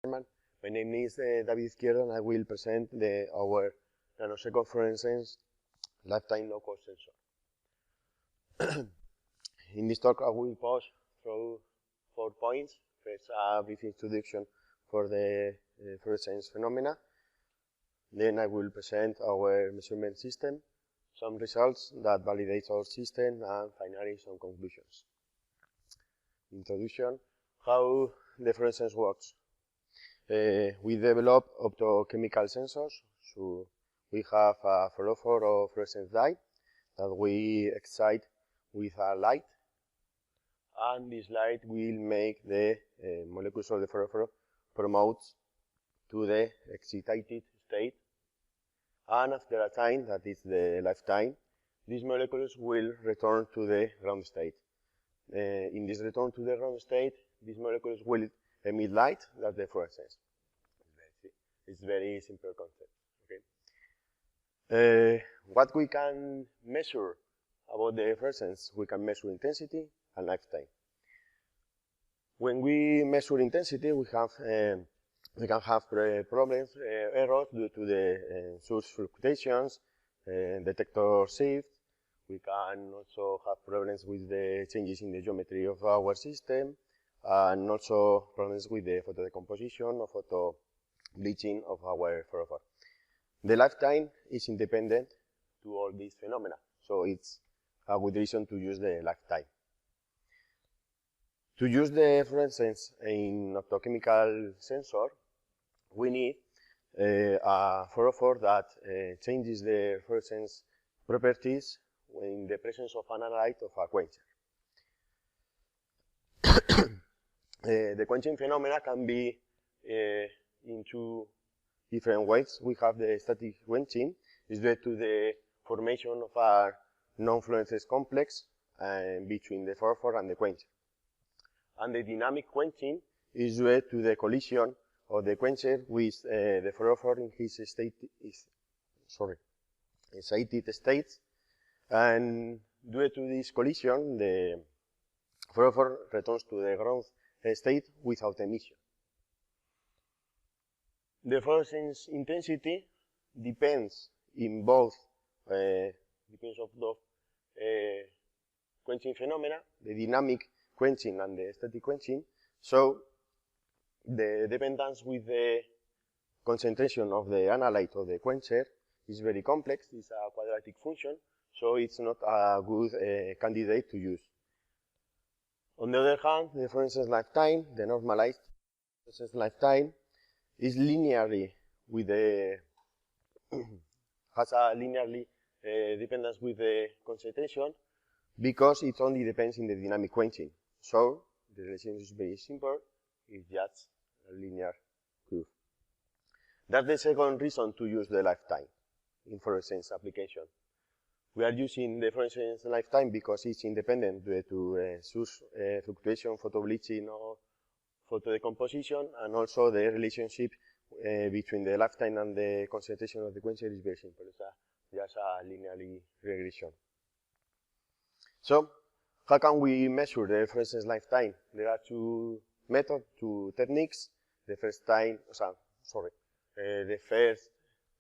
My name is David Izquierdo, and I will present our Nanosecond Fluorescence lifetime low-cost sensor. In this talk, I will pass through 4 points. First, a brief introduction for the fluorescence phenomena. Then I will present our measurement system, some results that validate our system, and finally some conclusions. Introduction, how the fluorescence works. We develop optochemical sensors, so we have a fluorophore or fluorescence dye that we excite with a light, and this light will make the molecules of the fluorophore promote to the excited state, and after a time, that is the lifetime, these molecules will return to the ground state. In this return to the ground state, these molecules will emit light, that's the fluorescence. It's very simple concept. Okay. What we can measure about the fluorescence, we can measure intensity and lifetime. When we measure intensity, we can have problems, errors due to the source fluctuations, detector shift. We can also have problems with the changes in the geometry of our system, and also problems with the photo decomposition or photo bleaching of our fluorophore. The lifetime is independent to all these phenomena, so it's a good reason to use the lifetime. To use the fluorescence in optochemical sensor, we need a fluorophore that changes the fluorescence properties in the presence of an analyte of a quencher. The quenching phenomena can be in 2 different ways. We have the static quenching, is due to the formation of a non-fluorescence complex between the fluorophore and the quencher. And the dynamic quenching is due to the collision of the quencher with the fluorophore in his excited state. And due to this collision, the fluorophore returns to the ground state without emission. The fluorescence intensity depends in both quenching phenomena, the dynamic quenching and the static quenching. So the dependence with the concentration of the analyte of the quencher is very complex. It's a quadratic function, so it's not a good candidate to use. On the other hand, the fluorescence lifetime, the normalized fluorescence lifetime, is linearly with the has a linearly dependence with the concentration, because it only depends in the dynamic quenching. So the relation is very simple. It's just a linear curve. That's the second reason to use the lifetime in fluorescence application. We are using the fluorescence lifetime because it's independent due to source fluctuation, photo bleaching, or photo decomposition, and also the relationship between the lifetime and the concentration of the quencher is very simple. It's just a linear regression. So, how can we measure the fluorescence lifetime? There are 2 methods, 2 techniques. The first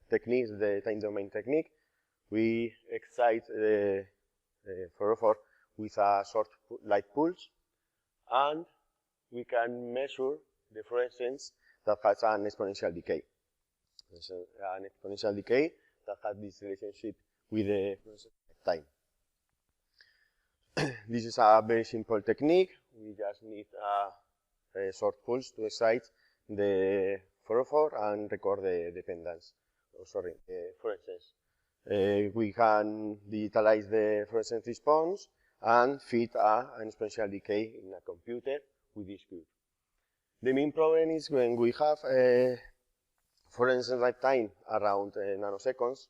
technique is the time domain technique. We excite the fluorophore with a short light pulse, and we can measure the fluorescence that has an exponential decay. There's an exponential decay that has this relationship with the fluorescence time. This is a very simple technique. We just need a short pulse to excite the fluorophore and record the dependence. Fluorescence. We can digitalize the fluorescence response and feed an exponential decay in a computer with this curve. The main problem is when we have a fluorescence lifetime around nanoseconds,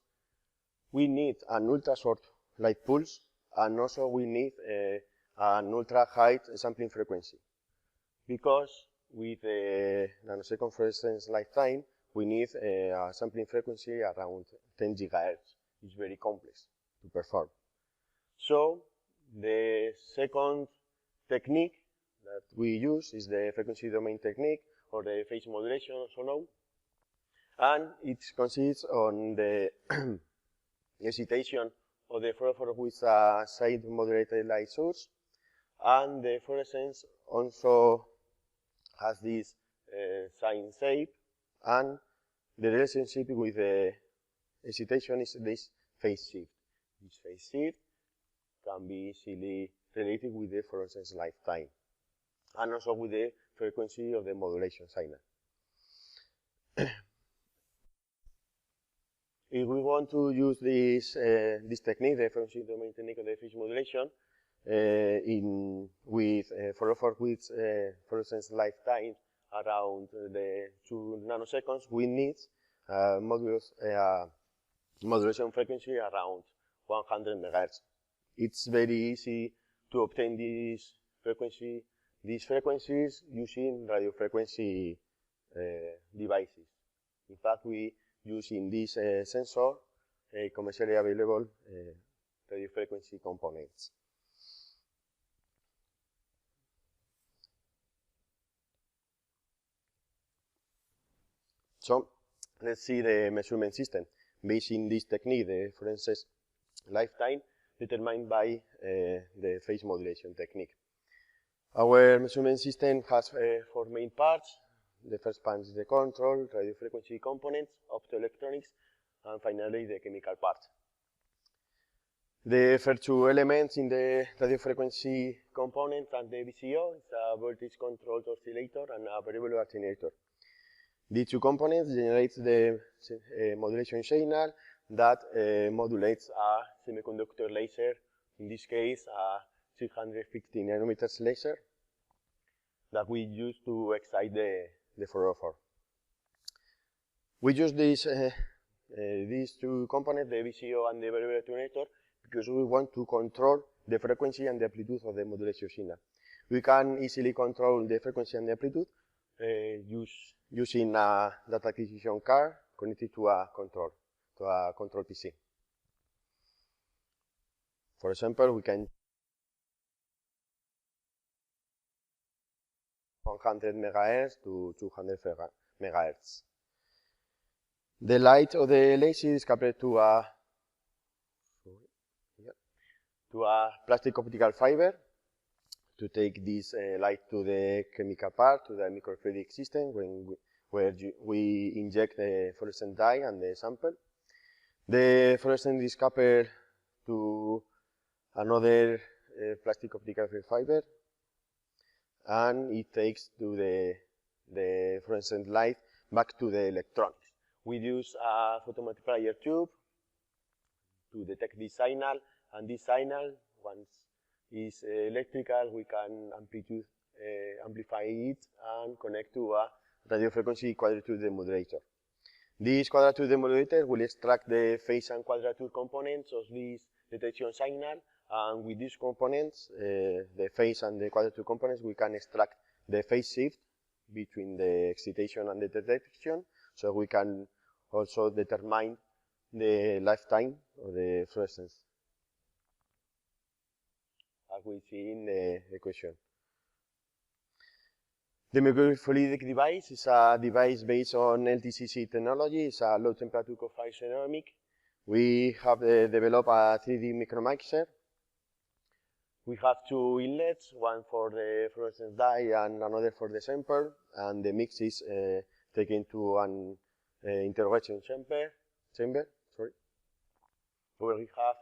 we need an ultra short light pulse, and also we need an ultra high sampling frequency. Because with the nanosecond fluorescence lifetime, we need a sampling frequency around 10 gigahertz. It's very complex to perform. So the second technique that we use is the frequency domain technique, for the phase modulation, also known. And it consists on the excitation of the fluorophore with a side modulated light source, and the fluorescence also has this sine shape, and the relationship with the excitation is this phase shift. This phase shift can be easily related with the fluorescence lifetime, and also with the frequency of the modulation signal. If we want to use this technique, the frequency domain technique of the phase modulation, with fluorophore with fluorescence lifetime around the 2 nanoseconds, we need modulation frequency around 100 megahertz. It's very easy to obtain these frequencies using radio frequency devices. In fact, we use in this sensor commercially available radio frequency components. So let's see the measurement system based in this technique, the fluorescence lifetime determined by the phase modulation technique. Our measurement system has 4 main parts. The first part is the control, radio frequency components, optoelectronics, and finally the chemical part. The first 2 elements in the radio frequency component and the VCO is a voltage controlled oscillator and a variable attenuator. The 2 components generate the modulation signal that modulates a semiconductor laser, in this case a 650 nanometers laser, that we use to excite the fluorophore. We use these 2 components, the VCO and the variable attenuator, because we want to control the frequency and the amplitude of the modulation signal. We can easily control the frequency and the amplitude using a data acquisition card connected to a control PC. For example, we can 100 megahertz to 200 megahertz. The light of the laser is coupled to a plastic optical fiber to take this light to the chemical part, to the microfluidic system, where we inject the fluorescent dye and the sample. The fluorescent is coupled to another plastic optical fiber, and it takes to the fluorescent light back to the electronics. We use a photomultiplier tube to detect this signal, and this signal, once it's electrical, we can amplify it and connect to a radio frequency quadrature demodulator. This quadrature demodulator will extract the phase and quadrature components of this detection signal, and with these components, the phase and the quadrature components, we can extract the phase shift between the excitation and the detection, so we can also determine the lifetime of the fluorescence, as we see in the equation. The microfluidic device is a device based on LTCC technology. It's a low temperature coefficient ceramic. We have developed a 3D micromixer. We have 2 inlets, one for the fluorescence dye and another for the sample, and the mix is taken to an interrogation chamber, where we have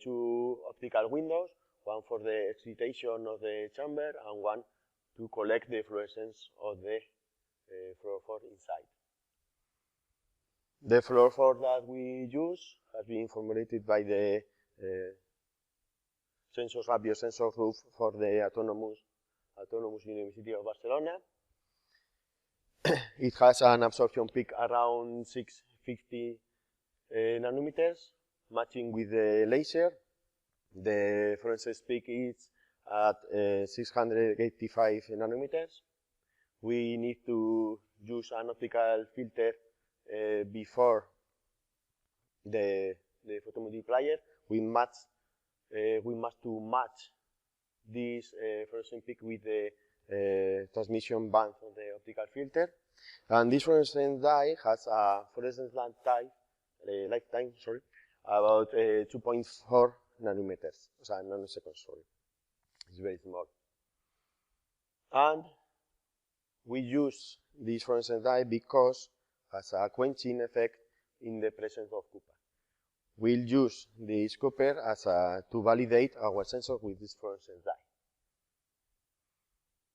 2 optical windows, one for the excitation of the chamber and one to collect the fluorescence of the fluorophore inside. The fluorophore that we use has been formulated by the biosensor group for the Autonomous University of Barcelona. It has an absorption peak around 650 nanometers, matching with the laser. The fluorescence peak is at 685 nanometers. We need to use an optical filter before the photomultiplier. We must to match this fluorescent peak with the transmission band of the optical filter. And this fluorescent dye has a fluorescence lifetime, about 2.4 nanometers, nanoseconds, It's very small. And we use this fluorescent dye because it has a quenching effect in the presence of copper. We'll use this copper to validate our sensor with this fluorescent dye.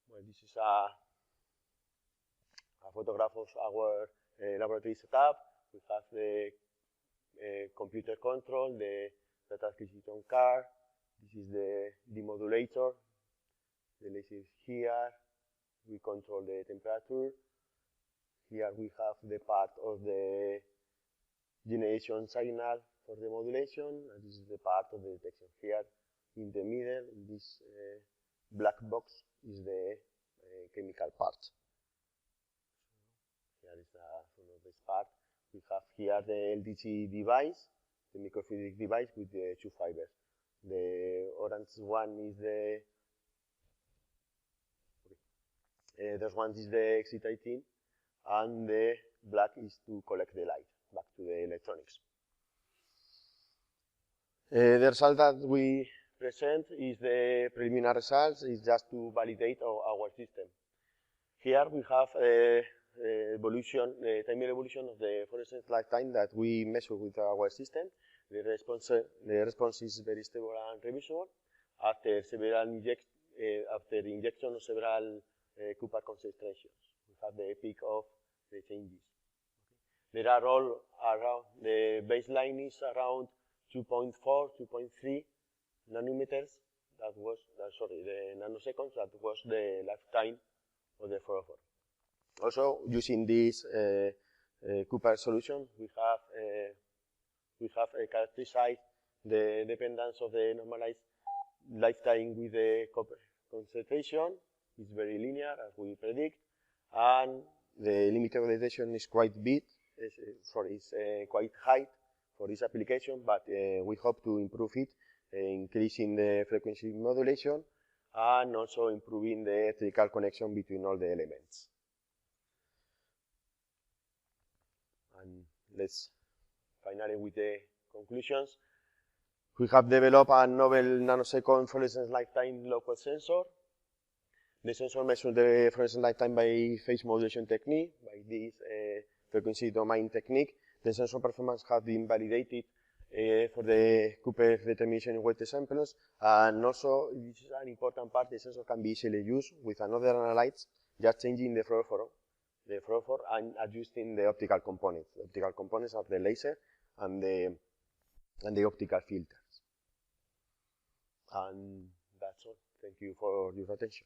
Well, this is a photograph of our laboratory setup. We have the computer control, the data acquisition card. This is the demodulator. The laser is here. We control the temperature. Here we have the part of the generation signal for the modulation, and this is the part of the detection. Here in the middle, in this black box, is the chemical part. Here is one of this part. We have here the LDC device, the microfluidic device with the two fibers. The orange one is the exciting, and the black is to collect the light back to the electronics. The result that we present is the preliminary results. It's just to validate our system. Here we have time evolution of the fluorescence lifetime that we measure with our system. The response is very stable and reversible after the injection of several copper concentrations. We have the peak of the changes. There are all around, the baseline is around 2.4, 2.3 nanometers. That was, the nanoseconds, that was the lifetime of the fluorophore. Also, using this copper solution, we have characterized the dependence of the normalized lifetime with the copper concentration. It's very linear, as we predict, and the limit of detection is quite big. It's quite high for this application, but we hope to improve it, increasing the frequency modulation and also improving the electrical connection between all the elements. And let's finally with the conclusions. We have developed a novel nanosecond fluorescence lifetime local sensor. The sensor measures the fluorescence lifetime by phase modulation technique, by this frequency domain technique. The sensor performance has been validated for the Cooper determination in wet samples, and also, this is an important part, the sensor can be easily used with another analytes, just changing the fluorophore and adjusting the optical components. The optical components are the laser and the optical filters. And that's all. Thank you for your attention.